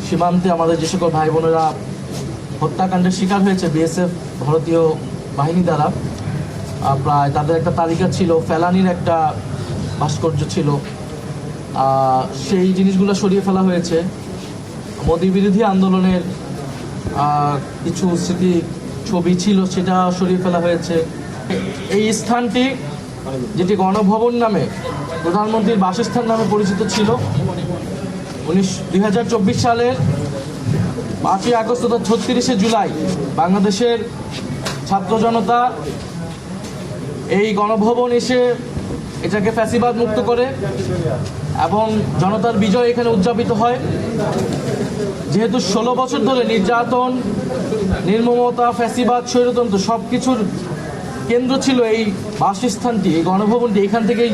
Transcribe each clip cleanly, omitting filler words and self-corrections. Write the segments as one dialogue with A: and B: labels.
A: সীমান্তে আমাদের যে সকল ভাই বোনেরা হত্যাকাণ্ডের শিকার হয়েছে বিএসএফ ভারতীয় বাহিনী দ্বারা, প্রায় তাদের একটা তালিকা ছিল, ফেলানির একটা ভাস্কর্য ছিল, সেই জিনিসগুলো সরিয়ে ফেলা হয়েছে। মোদি বিরোধী আন্দোলনের কিছু স্মৃতি ছবি ছিল, সেটা সরিয়ে ফেলা হয়েছে। এই স্থানটি, যেটি গণভবন নামে প্রধানমন্ত্রীর বাসস্থান নামে পরিচিত ছিল, 2024 সালের 5ই আগস্ট তথা 36শে জুলাই বাংলাদেশের ছাত্র জনতা এই গণভবন এসে এটাকে ফ্যাসিবাদ মুক্ত করে এবং জনতার বিজয় এখানে উদযাপিত হয়। যেহেতু 16 বছর ধরে নির্যাতন, নির্মমতা, ফ্যাসিবাদ, স্বৈরতন্ত্র সব কিছুর কেন্দ্র ছিল এই বাসস্থানটি, এই গণভবনটি। এখান থেকেই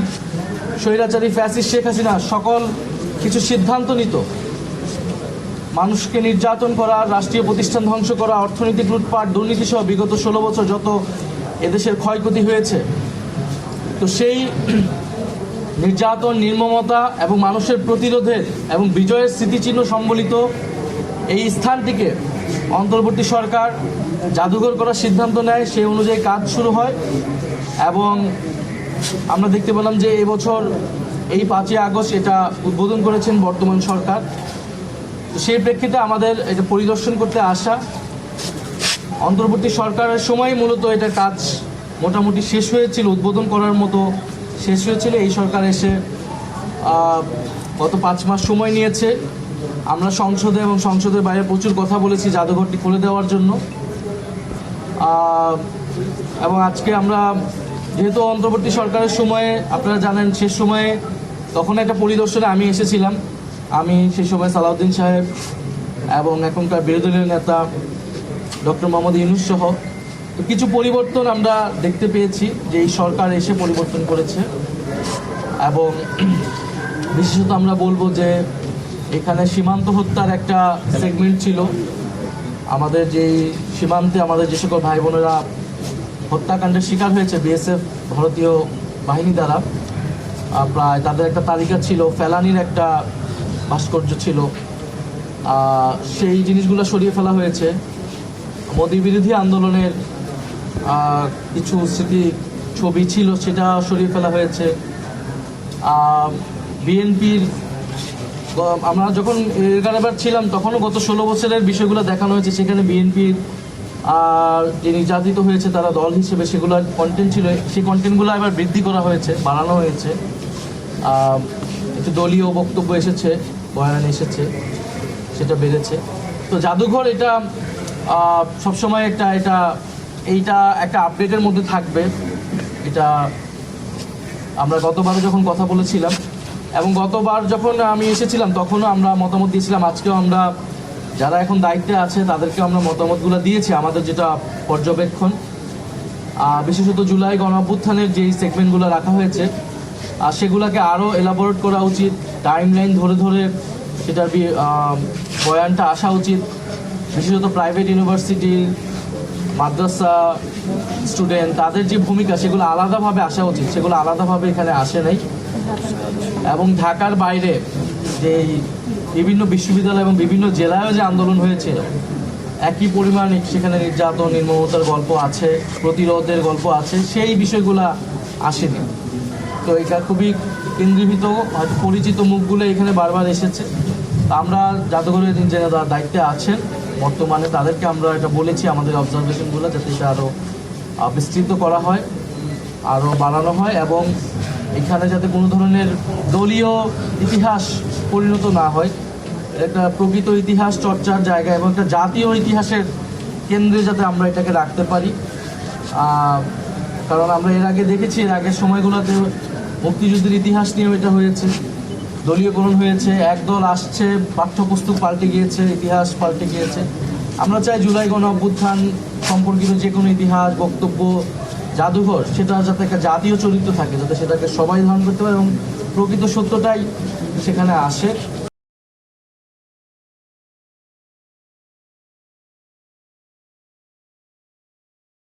A: স্বৈরাচারী ফ্যাসিস্ট শেখ হাসিনা সকল কিছু সিদ্ধান্ত নিত। মানুষকে নির্যাতন করা, রাষ্ট্রীয় প্রতিষ্ঠান ধ্বংস করা, অর্থনৈতিক লুটপাট, দুর্নীতি সহ বিগত 16 বছর যত এদেশের ক্ষয়ক্ষতি হয়েছে, তো সেই নির্যাতন, নির্মমতা এবং মানুষের প্রতিরোধের এবং বিজয়ের স্মৃতিচিহ্ন সম্বলিত এই স্থানটিকে অন্তর্বর্তী সরকার জাদুঘর করার সিদ্ধান্ত নেয়। সেই অনুযায়ী কাজ শুরু হয় এবং আমরা দেখতে পেলাম যে এবছর এই 5ই আগস্ট এটা উদ্বোধন করেছেন বর্তমান সরকার। সেই প্রেক্ষিতে আমাদের এটা পরিদর্শন করতে আসা। অন্তর্বর্তী সরকারের সময় মূলত এটা কাজ মোটামুটি শেষ হয়েছিল, উদ্বোধন করার মতো শেষ হয়েছিল। এই সরকার এসে গত 5 মাস সময় নিয়েছে। আমরা সংসদে এবং সংসদের বাইরে প্রচুর কথা বলেছি জাদুঘরটি খুলে দেওয়ার জন্য। এবং আজকে আমরা, যেহেতু অন্তর্বর্তী সরকারের সময়ে আপনারা জানেন, শেষ সময়ে তখন একটা পরিদর্শনে আমি এসেছিলাম। আমি সেই সময় সালাউদ্দিন সাহেব এবং এখনকার বিরোধী দলীয় নেতা ডক্টর মোহাম্মদ ইউনূস সহ তো কিছু পরিবর্তন আমরা দেখতে পেয়েছি যে এই সরকার এসে পরিবর্তন করেছে। এবং বিশেষত আমরা বলবো যে এখানে সীমান্ত হত্যার একটা সেগমেন্ট ছিল। আমাদের যেই সীমান্তে আমাদের যে সকল ভাই বোনেরা হত্যাকাণ্ডের শিকার হয়েছে বিএসএফ ভারতীয় বাহিনী দ্বারা, প্রায় তাদের একটা তালিকা ছিল, ফেলানির একটা ভাস্কর্য ছিল, সেই জিনিসগুলো সরিয়ে ফেলা হয়েছে। মোদি বিরোধী আন্দোলনের কিছু স্মৃতি ছবি ছিল, সেটা সরিয়ে ফেলা হয়েছে। বিএনপির, আমরা যখন এগারোবার ছিলাম তখনও গত 16 বছরের বিষয়গুলো দেখানো হয়েছে। সেখানে বিএনপির যে নির্যাতিত হয়েছে তারা দল হিসেবে সেগুলোর কন্টেন্ট ছিল, সেই কন্টেন্টগুলো এবার বৃদ্ধি করা হয়েছে, বাড়ানো হয়েছে। একটু দলীয় বক্তব্য এসেছে, বয়ান এসেছে, সেটা বেড়েছে। তো জাদুঘর এটা সবসময় এইটা একটা আপডেটের মধ্যে থাকবে। এটা আমরা গতবারও যখন কথা বলেছিলাম এবং গতবার যখন আমি এসেছিলাম তখনও আমরা মতামত দিয়েছিলাম। আজকেও আমরা যারা এখন দায়িত্বে আছে তাদেরকে আমরা মতামতগুলো দিয়েছি, আমাদের যেটা পর্যবেক্ষণ। বিশেষত জুলাই গণঅভ্যুত্থানের যেই সেগমেন্টগুলো রাখা হয়েছে সেগুলোকে আরও এলাবোরেট করা উচিত, টাইমলাইন ধরে ধরে সেটার বয়ানটা আসা উচিত। বিশেষত প্রাইভেট ইউনিভার্সিটি, মাদ্রাসা স্টুডেন্ট, তাদের যে ভূমিকা সেগুলো আলাদাভাবে আসা উচিত, সেগুলো আলাদাভাবে এখানে আসে নাই। এবং ঢাকার বাইরে যে বিভিন্ন বিশ্ববিদ্যালয় এবং বিভিন্ন জেলায়ও যে আন্দোলন হয়েছে, একই পরিমাণ সেখানে নির্যাতন, নির্মমতার গল্প আছে, প্রতিরোধের গল্প আছে, সেই বিষয়গুলো আসেনি। তো এটা খুবই কেন্দ্রীভূত, হয়তো পরিচিত মুখগুলো এখানে বারবার এসেছে। আমরা জাদুঘরের যারা দায়িত্বে আছেন বর্তমানে তাদেরকে আমরা এটা বলেছি আমাদের অবজারভেশনগুলো, যাতে এটা আরও বিস্তৃত করা হয়, আরও বাড়ানো হয় এবং এখানে যাতে কোনো ধরনের দলীয় ইতিহাস পরিণত না হয়। একটা প্রকৃত ইতিহাস চর্চার জায়গা এবং একটা জাতীয় ইতিহাসের কেন্দ্রে যাতে আমরা এটাকে রাখতে পারি। কারণ আমরা এর আগে দেখেছি, এর আগের সময়গুলোতে মুক্তিযুদ্ধের ইতিহাস নিয়েও এটা হয়েছে, দলীয়করণ হয়েছে, একদল আসছে, পাঠ্যপুস্তক পাল্টে গিয়েছে, ইতিহাস পাল্টে গিয়েছে। আমরা চাই জুলাই গণঅভ্যুত্থান সম্পর্কিত যে কোনো ইতিহাস, বক্তব্য, জাদুঘর, সেটা যাতে একটা জাতীয় চরিত্র থাকে, যাতে সেটাকে সবাই ধারণ করতে পারে এবং প্রকৃত সত্যটাই সেখানে আসে।